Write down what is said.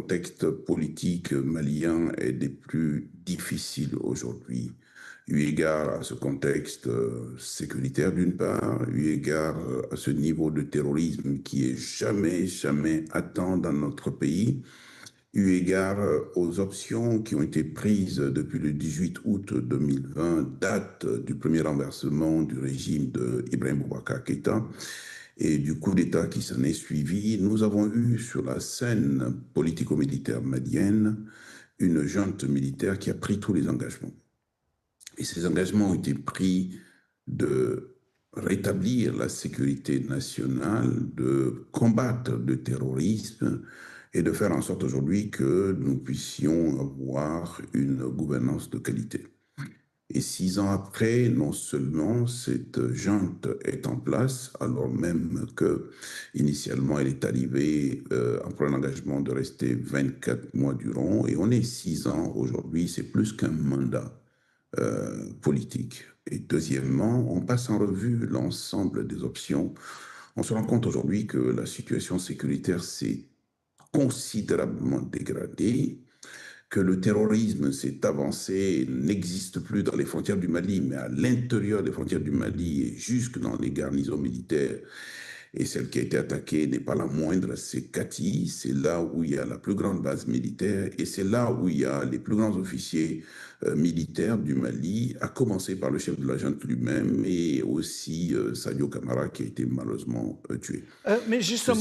contexte politique malien est des plus difficiles aujourd'hui, eu égard à ce contexte sécuritaire d'une part, eu égard à ce niveau de terrorisme qui est jamais atteint dans notre pays, eu égard aux options qui ont été prises depuis le 18 août 2020, date du premier renversement du régime de Ibrahim Boubacar Keïta, et du coup d'État qui s'en est suivi, nous avons eu sur la scène politico-militaire malienne une junte militaire qui a pris tous les engagements. Et ces engagements ont été pris de rétablir la sécurité nationale, de combattre le terrorisme et de faire en sorte aujourd'hui que nous puissions avoir une gouvernance de qualité. Et 6 ans après, non seulement cette junte est en place, alors même que initialement elle est arrivée en prenant l'engagement de rester 24 mois durant, et on est 6 ans aujourd'hui, c'est plus qu'un mandat politique. Et deuxièmement, on passe en revue l'ensemble des options. On se rend compte aujourd'hui que la situation sécuritaire s'est considérablement dégradée, que le terrorisme s'est avancé, n'existe plus dans les frontières du Mali, mais à l'intérieur des frontières du Mali et jusque dans les garnisons militaires. Et celle qui a été attaquée n'est pas la moindre, c'est Kati. C'est là où il y a la plus grande base militaire et c'est là où il y a les plus grands officiers militaires du Mali, à commencer par le chef de la junte lui-même et aussi Sadio Camara qui a été malheureusement tué. Mais justement,